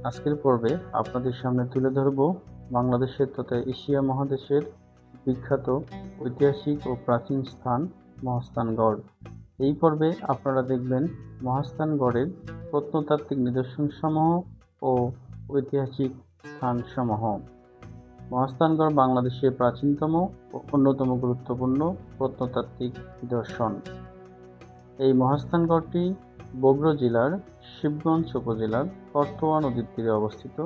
আজকের পর্বে আপনাদের সামনে তুলে ধরব বাংলাদেশের তথা এশিয়া মহাদেশের বিখ্যাত ঐতিহাসিক ও প্রাচীন স্থান মহাস্থানগড়। এই পর্বে আপনারা দেখবেন মহাস্থানগড়ের প্রত্নতাত্ত্বিক নিদর্শনসমূহ ও ঐতিহাসিক স্থানসমূহ। মহাস্থানগড় বাংলাদেশের প্রাচীনতম ও অন্যতম গুরুত্বপূর্ণ প্রত্নতাত্ত্বিক নিদর্শন। এই মহাস্থানগড়টি বগুড়া জেলার শিবগঞ্জ উপজেলার করতোয়া নদীর তীরে অবস্থিত।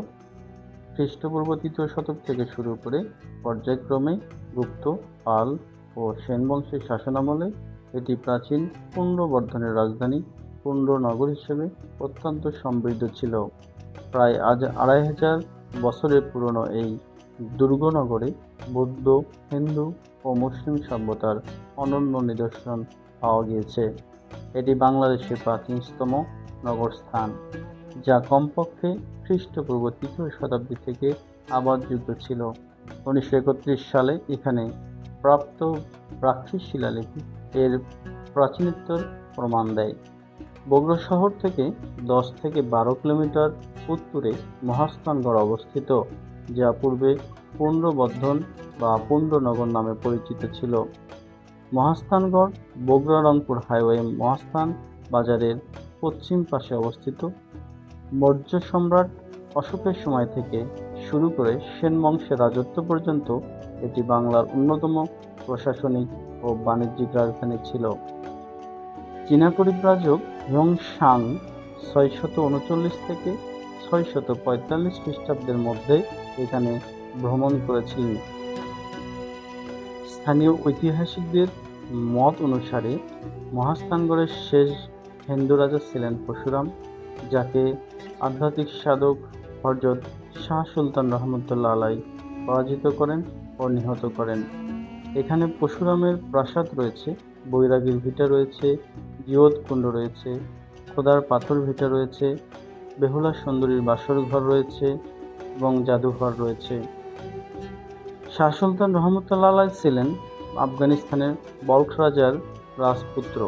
খ্রিস্টপূর্ব ৩য় শতক থেকে শুরু করে পর্যায়ক্রমে গুপ্ত, পাল ও সেন বংশের শাসনামলে এটি প্রাচীন পুণ্ড্রবর্ধনের রাজধানী পুণ্ড্রনগর হিসেবে অত্যন্ত সমৃদ্ধ ছিল। প্রায় ২৫০০ বছরের পুরনো এই দুর্গনগরে বৌদ্ধ, হিন্দু ও মুসলিম সভ্যতার অনন্য নিদর্শন পাওয়া গিয়েছে। এটি বাংলাদেশের প্রাচীনতম নগরস্থান, যা কমপক্ষে খ্রিস্টপূর্ব ৩য় শতাব্দী থেকে আবাদযোগ্য ছিল। ১৯৩১ সালে এখানে প্রাপ্ত প্রাকৃত শিলালিপি এর প্রাচীনত্বের প্রমাণ দেয়। বগুড়া শহর থেকে ১০ থেকে ১২ কিলোমিটার উত্তরে মহাস্থানগড় অবস্থিত, যা পূর্বে পুণ্ড্রবর্ধন বা পুণ্ড্রনগর নামে পরিচিত ছিল। মহাস্থানগড় বগুড়া-রংপুর হাইওয়ে মহাস্থান বাজারের পশ্চিম পাশে অবস্থিত। মৌর্য সম্রাট অশোকের সময় থেকে শুরু করে সেন বংশের রাজত্ব পর্যন্ত এটি বাংলার অন্যতম প্রশাসনিক ও বাণিজ্যিক রাজধানী ছিল। চীনা পরিব্রাজক হুয়াংসাং ৬৩৯ থেকে ৬৪৫ খ্রিস্টাব্দের মধ্যে এখানে ভ্রমণ করেছিলেন। স্থানীয় ঐতিহাসিকদের মত অনুসারে মহাস্থানগড়ের শেষ হিন্দু রাজা ছিলেন পরশুরাম, যাকে আধ্যাত্মিক সাধক হযরত শাহ সুলতান রহমতুল্লাহ আলাইহি পরাজিত করেন ও নিহত করেন। এখানে পরশুরামের প্রাসাদ রয়েছে, বৈরাগীর ভিটা রয়েছে, জিয়ত কুণ্ড রয়েছে, খোদার পাথর ভিটা রয়েছে, বেহুলা সুন্দরীর বাসর ঘর রয়েছে এবং জাদুঘর রয়েছে। শাহ সুলতান রহমতুল্লাহ আলাইহি ছিলেন আফগানিস্তানের বলখ রাজার রাজপুত্র,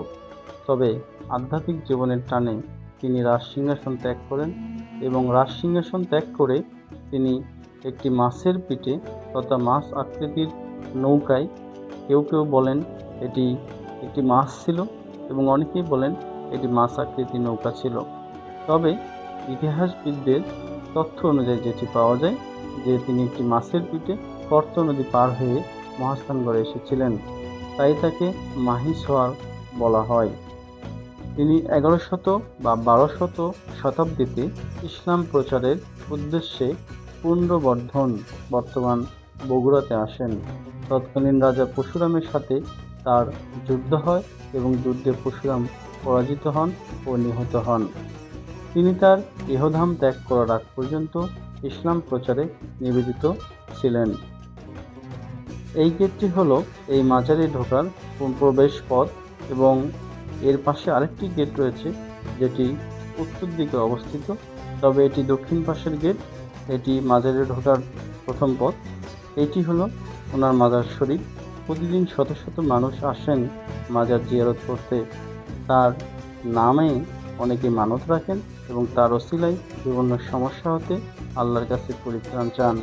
তবে আধ্যাত্মিক জীবনের টানে তিনি রাজসিংহাসন ত্যাগ করেন এবং রাজসিংহাসন ত্যাগ করে তিনি একটি মাছের পিঠে তথা মাছ আকৃতির নৌকায়, কেউ কেউ বলেন এটি একটি মাছ ছিল এবং অনেকেই বলেন এটি মাছ আকৃতির নৌকা ছিল। তবে ইতিহাসবিদদের তথ্য অনুযায়ী যেটি পাওয়া যায় যে তিনি একটি মাছের পিঠে করতোয়া নদী পার হয়ে মহাস্থানগড়ে এসেছিলেন, তাই তাকে মাহিসওয়ার বলা হয়। তিনি ১১শত বা ১২শত শতাব্দীতে ইসলাম প্রচারের উদ্দেশ্যে পুণ্ড্রবর্ধন বর্তমান বগুড়াতে আসেন। তৎকালীন রাজা পরশুরামের সাথে তার যুদ্ধ হয় এবং যুদ্ধে পরশুরাম পরাজিত হন ও নিহত হন। তিনি তার ইহধাম ত্যাগ করার আগ পর্যন্ত ইসলাম প্রচারে নিবেদিত ছিলেন। এই গেটটি হলো এই মাজারে ঢোকার প্রবেশ পথ এবং এর পাশে আরেকটি গেট রয়েছে, যেটি উত্তর দিকে অবস্থিত, তবে এটি দক্ষিণ পাশের গেট। এটি মাজারে ঢোকার প্রথম পথ। এটি হলো ওনার মাজার শরীফ। প্রতিদিন শত শত মানুষ আসেন মাজার জিয়ারত করতে। তার নামে অনেকে মানত রাখেন এবং তার ওসিলায় বিভিন্ন সমস্যা হতে আল্লাহর কাছে পরিত্রাণ চান।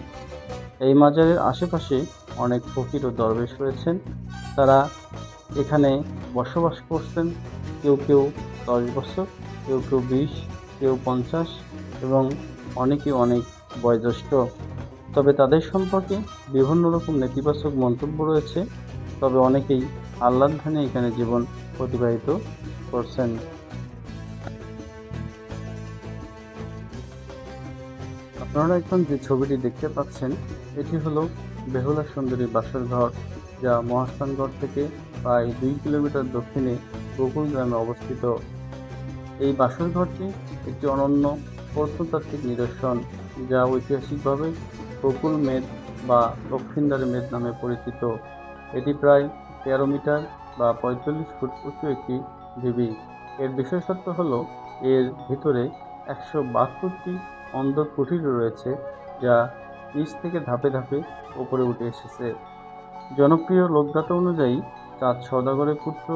এই মাজারের আশেপাশে অনেক ফকির ও দরবেশ রয়েছেন, তারা এখানে বসবাস করছেন। কেউ কেউ ১০ বছর, কেউ কেউ ২০, কেউ ৫০ এবং অনেকে অনেক বয়োজ্যেষ্ঠ। তবে তাদের সম্পর্কে বিভিন্ন রকম নেতিবাচক মন্তব্য রয়েছে, তবে অনেকেই আল্লাহর ধ্যানে এখানে জীবন অতিবাহিত করছেন। আপনারা এখন যে ছবিটি দেখতে পাচ্ছেন এটি হলো বেহুলা সুন্দরীর বাসর ঘর, যা মহাস্থানগড় থেকে প্রায় ২ কিলোমিটার দক্ষিণে গোকুল গ্রামে অবস্থিত। এই বাসর ঘরটি একটি অনন্য প্রত্নতাত্ত্বিক নিদর্শন, যা ঐতিহাসিকভাবে গোকুল মেদ বা দক্ষিণদ্বার মেদ নামে পরিচিত। এটি প্রায় ১৩ মিটার বা ৪৫ ফুট উঁচু একটি ঢিবি। এর বিশেষত্ব হলো এর ভিতরে ১৭২টি অন্দর কুঠির রয়েছে, যা নিচ থেকে ধাপে ধাপে উপরে উঠে এসেছে। জনপ্রিয় লোকগাথা অনুযায়ী চাঁদ সওদাগরের পুত্র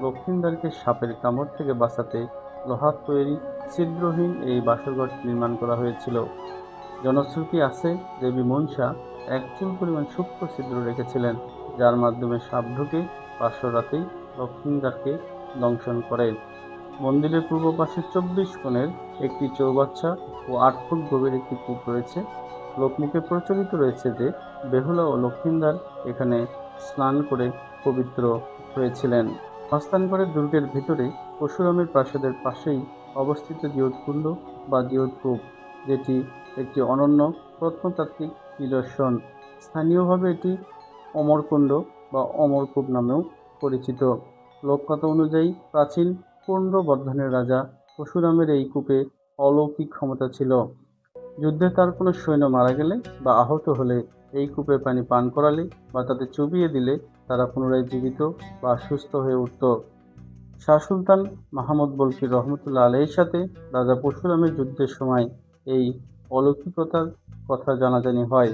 লক্ষ্মীন্দারকে সাপের কামড় থেকে বাঁচাতে লোহার তৈরি ছিদ্রহীন এই বাসরঘরটি নির্মাণ করা হয়েছিল। জনশ্রুতি আছে দেবী মনসা এক চুল পরিমাণ সূক্ষ্ম ছিদ্র রেখেছিলেন, যার মাধ্যমে সাপ ঢুকে পার্শ্ব রাতেই লক্ষ্মীদ্বারকে দংশন করে। মন্দিরের পূর্ব পাশে 24 কোণের একটি চৌবাচ্চা ও 8 ফুট গভীর একটি কূপ রয়েছে। লোকমুখে প্রচলিত রয়েছে যে বেহুলা ও লক্ষ্মীদ্বার এখানে স্নান করে পবিত্র হয়েছিলেন। মহাস্থানগড়ের দুর্গের ভিতরে পরশুরামের প্রাসাদের পাশেই অবস্থিত দিওয়াতকুণ্ড বা দিওয়াতকূপ, যেটি একটি অনন্য প্রত্নতাত্ত্বিক নিদর্শন। স্থানীয়ভাবে এটি অমরকুণ্ড বা অমরকূপ নামেও পরিচিত। লোককথা অনুযায়ী প্রাচীন পুণ্ড্রবর্ধনের রাজা পরশুরামের এই কূপে অলৌকিক ক্ষমতা ছিল। যুদ্ধে তার কোনো সৈন্য মারা গেলে বা আহত হলে এই কূপের পানি পান করালে বা তাতে চুবিয়ে দিলে তারা পুনরায় জীবিত বা সুস্থ হয়ে উঠত। শাহ সুলতান মাহমুদ বলকির রহমতুল্লাহ আলাইহির সাথে রাজা পরশুরামের যুদ্ধের সময় এই অলৌকিকতার কথা জানাজানি হয়।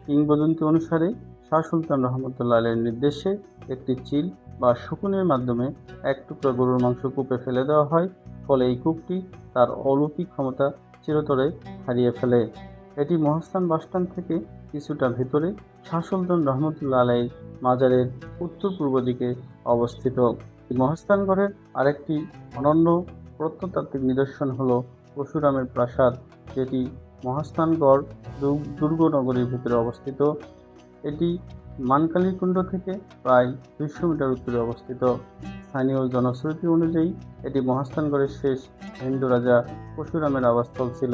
কিংবদন্তি অনুসারে শাহ সুলতান রহমতুল্লাহ আলাইহির নির্দেশে একটি চিল বা শকুনের মাধ্যমে এক টুকরা গরুর মাংস কূপে ফেলে দেওয়া হয়, ফলে এই কূপটি তার অলৌকিক ক্ষমতা চিরতরে হারিয়ে ফেলে। এটি মহাস্থান বাসস্ট্যান্ড থেকে কিছুটা ভেতরে শাহ সুলতান রহমতুল্লাহ আলাইহির মাজারের উত্তর পূর্ব দিকে অবস্থিত। মহাস্থানগড়ের আরেকটি অনন্য প্রত্নতাত্ত্বিক নিদর্শন হল পরশুরামের প্রাসাদ, যেটি মহাস্থানগড় দুর্গনগরীর ভিতরে অবস্থিত। এটি মানকালীকুণ্ড থেকে প্রায় 200 মিটার উত্তরে অবস্থিত। স্থানীয় জনশ্রুতি অনুযায়ী এটি মহাস্থানগড়ের শেষ হিন্দু রাজা পরশুরামের আবাসস্থল ছিল।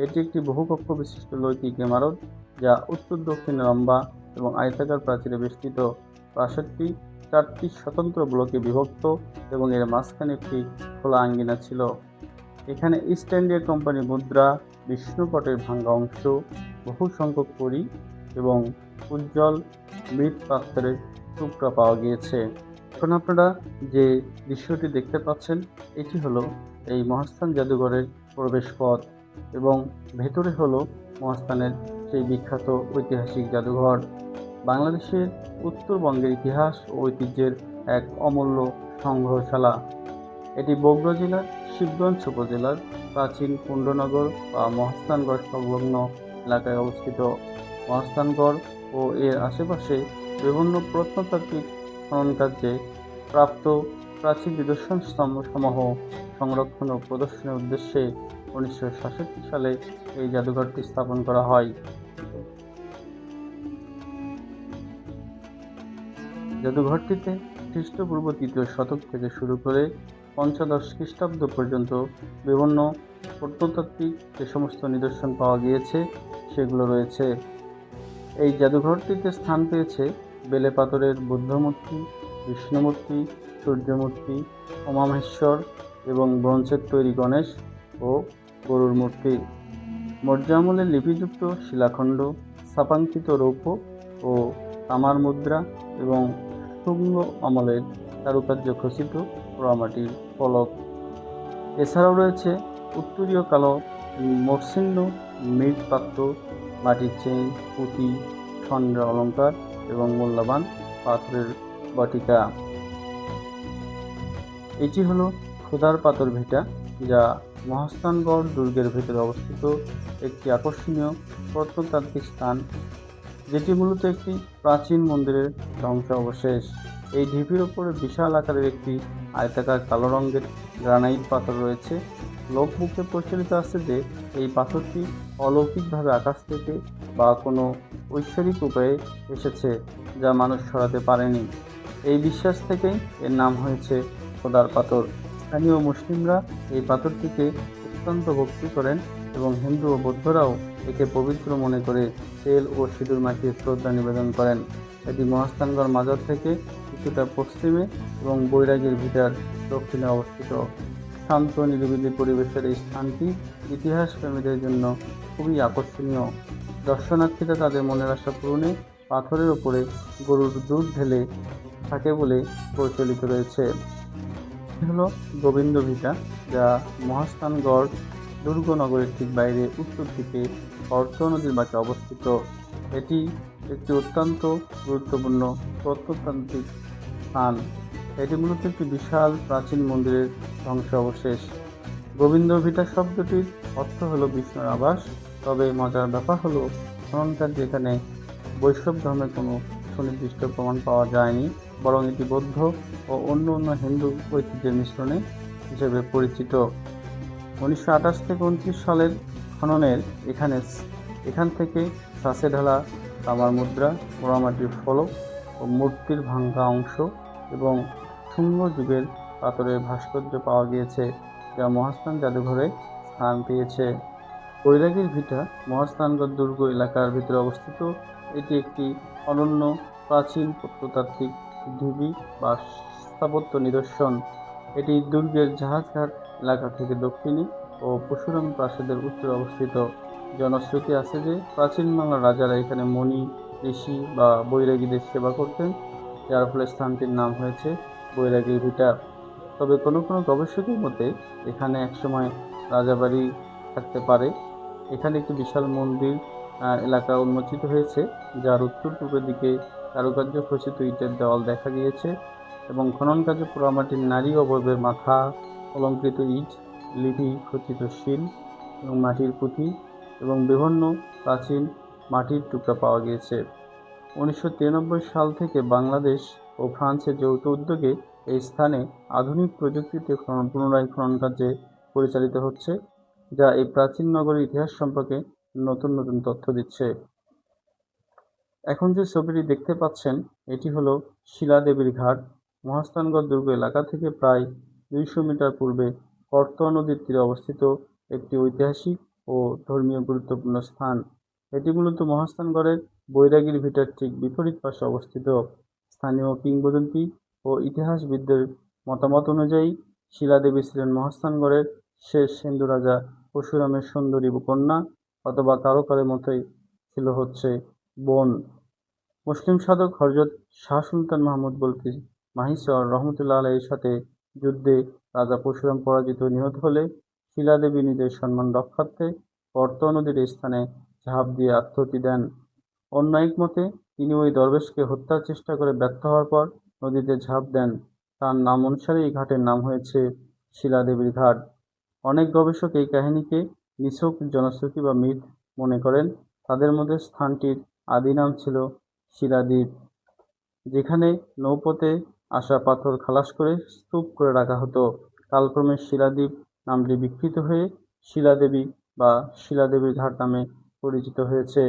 এটি একটি বহুকক্ষ বিশিষ্ট লৈকিক ইমারত, যা উত্তর দক্ষিণে লম্বা এবং আয়তাকার প্রাচীরে বেষ্টিত। প্রাসাদটি 4টি স্বতন্ত্র ব্লকে বিভক্ত এবং এর মাঝখানে একটি খোলা আঙ্গিনা ছিল। এখানে ইস্ট ইন্ডিয়া কোম্পানির মুদ্রা, বিষ্ণুপটের ভাঙ্গা অংশ, বহু সংখ্যক কড়ি এবং উজ্জ্বল মৃৎপাত্রের টুকরা পাওয়া গিয়েছে। এখন আপনারা যে দৃশ্যটি দেখতে পাচ্ছেন, এটি হলো এই মহাস্থান জাদুঘরের প্রবেশ পথ এবং ভেতরে হলো মহাস্থানের সেই বিখ্যাত ঐতিহাসিক জাদুঘর। বাংলাদেশের উত্তরবঙ্গের ইতিহাস ও ঐতিহ্যের এক অমূল্য সংগ্রহশালা। এটি বগুড়া জেলার শিবগঞ্জ উপজেলার প্রাচীন পুণ্ড্রনগর বা মহাস্থানগড় সংলগ্ন এলাকায় অবস্থিত। মহাস্থানগড় ও এর আশেপাশে বিভিন্ন প্রত্নতাত্ত্বিক খননকার্যে প্রাপ্ত প্রাচীন নিদর্শন সমূহ সংরক্ষণ ও প্রদর্শনের উদ্দেশ্যে 1967 সালে এই জাদুঘরটি স্থাপন করা হয়। জাদুঘরটিতে খ্রিস্টপূর্ব 3য় শতক থেকে শুরু করে 15 খ্রিস্টাব্দ পর্যন্ত বিভিন্ন প্রত্নতাত্ত্বিক যে সমস্ত নিদর্শন পাওয়া গিয়েছে সেগুলো রয়েছে। এই জাদুঘরটিতে স্থান পেয়েছে বেলে পাথরের বুদ্ধমূর্তি, বিষ্ণুমূর্তি, সূর্যমূর্তি, উমামহেশ্বর এবং ব্রোঞ্জের তৈরি গণেশ ও গরুর মূর্তি। মৌর্য আমলের লিপিযুক্ত শিলাখণ্ড, ছাপাঙ্কিত রৌপ্য ও তামার মুদ্রা এবং শুঙ্গ আমলের কারুকার্য খচিত পোড়ামাটির ফলক। এছাড়াও রয়েছে উত্তরীয় কালো মসৃণ মৃৎপাত্র, মাটির চেইন, পুঁতি, স্বর্ণের অলঙ্কার এবং মূল্যবান পাথরের বটিকা। এটি হলো খোদার পাথর ভিটা, যা মহাস্থানগড় দুর্গের ভেতরে অবস্থিত একটি আকর্ষণীয় প্রত্নতাত্ত্বিক স্থান, যেটি মূলত একটি প্রাচীন মন্দিরের ধ্বংস অবশেষ। এই ঢিপির ওপরে বিশাল আকারের একটি আয়তাকার কালো রঙের গ্রানাইট পাথর রয়েছে। লোকমুখে প্রচলিত আছে যে এই পাথরটি অলৌকিকভাবে আকাশ থেকে বা কোনো ঐশ্বরিক উপায়ে এসেছে, যা মানুষ সরাতে পারেনি। এই বিশ্বাস থেকেই এর নাম হয়েছে খোদার পাথর। স্থানীয় মুসলিমরা এই পাথরটিকে অত্যন্ত ভক্তি করেন এবং হিন্দু ও বৌদ্ধরাও একে পবিত্র মনে করে তেল ও সিঁদুর মাখিয়ে শ্রদ্ধা নিবেদন করেন। এটি মহাস্থানগড় মাজার থেকে কিছুটা পশ্চিমে এবং বৈরাগীর ভিটার দক্ষিণে অবস্থিত। শান্ত নিরিবিলি পরিবেশের এই স্থানটি ইতিহাস প্রেমীদের জন্য খুবই আকর্ষণীয়। দর্শনার্থীরা তাদের মনের আশা পূরণে পাথরের ওপরে গরুর দুধ ঢেলে থাকে বলে প্রচলিত রয়েছে। এটি হলো গোবিন্দ ভিটা, যা মহাস্থানগড় দুর্গনগরের ঠিক বাইরে উত্তর দিকে অর্থ নদীর বাঁকে অবস্থিত। এটি একটি অত্যন্ত গুরুত্বপূর্ণ প্রত্নতাত্ত্বিক স্থান। এটি মূলত একটি বিশাল প্রাচীন মন্দিরের ধ্বংস অবশেষ। গোবিন্দ ভিটা শব্দটির অর্থ হলো বিষ্ণুর আবাস। তবে মজার ব্যাপার হলো খননকার্যে এখানে বৈষ্ণব ধর্মের কোনো সুনির্দিষ্ট প্রমাণ পাওয়া যায়নি, বরং এটি বৌদ্ধ ও অন্য হিন্দু ঐতিহ্যের মিশ্রণে হিসেবে পরিচিত। 1928 থেকে 29 সালের খননের এখান থেকে ছাঁচে ঢালা তামার মুদ্রা, পোড়ামাটির ফলক ও মূর্তির ভাঙা অংশ এবং শুঙ্গ যুগের পাথরের ভাস্কর্য পাওয়া গিয়েছে, যা মহাস্থান জাদুঘরে স্থান পেয়েছে। বৈরাগীর ভিটা মহাস্থানগড় দুর্গ এলাকার ভিতরে অবস্থিত। এটি একটি অনন্য প্রাচীন প্রত্নতাত্ত্বিক ঢিবি বা স্থাপত্য নিদর্শন। এটি দুর্গের জাহাজঘাট এলাকা থেকে দক্ষিণে ও পরশুরাম প্রাসাদের উত্তরে অবস্থিত। জনশ্রুতি আছে যে প্রাচীন বাংলার রাজারা এখানে মণি, ঋষি বা বৈরাগীদের সেবা করতেন, যার ফলে স্থানটির নাম হয়েছে বৈরাগীর ভিটা। তবে কোনো গবেষকের মতে এখানে একসময় রাজাবাড়ি থাকতে পারে। এখানে একটি বিশাল মন্দির এলাকা উন্মোচিত হয়েছে, যার উত্তর পূর্বের দিকে কারুকার্য খচিত ইটের দেওয়াল দেখা গিয়েছে এবং খনন কাজে পোড়ামাটির নারী অবয়বের মাথা, অলঙ্কৃত ইট, লিপি খচিত শিল এবং মাটির পুঁথি এবং বিভিন্ন প্রাচীন মাটির টুকরা পাওয়া গিয়েছে। 1993 সাল থেকে বাংলাদেশ ও ফ্রান্সের যৌথ উদ্যোগে এই স্থানে আধুনিক প্রযুক্তিতে পুনরায় খনন কার্য পরিচালিত হচ্ছে, যা এই প্রাচীন নগরীর ইতিহাস সম্পর্কে নতুন তথ্য দিচ্ছে। এখন যে ছবিটি দেখতে পাচ্ছেন এটি হলো শিলাদেবীর ঘাট। মহাস্থানগড় দুর্গ এলাকা থেকে প্রায় 200 মিটার পূর্বে করতোয়া নদীর তীরে অবস্থিত একটি ঐতিহাসিক ও ধর্মীয় গুরুত্বপূর্ণ স্থান। এটি মূলত মহাস্থানগড়ের বৈরাগীর ভিটার ঠিক বিপরীত পাশে অবস্থিত। স্থানীয় কিংবদন্তি ও ইতিহাসবিদদের মতামত অনুযায়ী শিলাদেবী ছিলেন মহাস্থানগড়ের শেষ হিন্দু রাজা পরশুরামের সুন্দরী কন্যা, অথবা কারো মতোই ছিল বোন। মুসলিম সাধক হযরত শাহ সুলতান মাহমুদ বলকি মাহিসর রহমতুল্লাহ আলাইহির সাথে যুদ্ধে রাজা পরশুরাম পরাজিত নিহত হলে শিলাদেবী নিজের সম্মান রক্ষার্থে করতোয়া নদীর এই স্থানে ঝাঁপ দিয়ে আত্মাহুতি দেন। অন্য এক মতে তিনি ওই দরবেশকে হত্যার চেষ্টা করে ব্যর্থ হওয়ার পর নদীতে ঝাঁপ দেন। তার নাম অনুসারে এই ঘাটের নাম হয়েছে শিলাদেবীর ঘাট। অনেক গবেষক এই কাহিনীকে নিছক জনশ্রুতি বা মিথ মনে করেন। তাদের মধ্যে স্থানটির আদি নাম ছিল শিলাদ্বীপ, যেখানে নৌপথে আসা পাথর খালাস করে স্তূপ করে রাখা হতো। কালক্রমে শিলাদ্বীপ নামটি বিকৃত হয়ে শিলাদেবী বা শিলাদেবীর ঘাট নামে পরিচিত হয়েছে।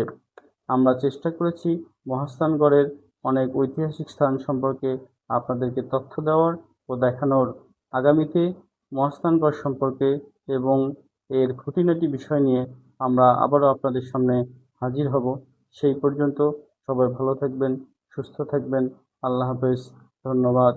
আমরা চেষ্টা করেছি মহাস্থানগড়ের অনেক ঐতিহাসিক স্থান সম্পর্কে আপনাদেরকে তথ্য দেওয়ার ও দেখানোর। আগামীতে মহাস্থানগড় সম্পর্কে এবং এর খুঁটিনাটি বিষয় নিয়ে আমরা আবারও আপনাদের সামনে হাজির হব। সেই পর্যন্ত সবাই ভালো থাকবেন, সুস্থ থাকবেন। আল্লাহ হাফেজ। ধন্যবাদ।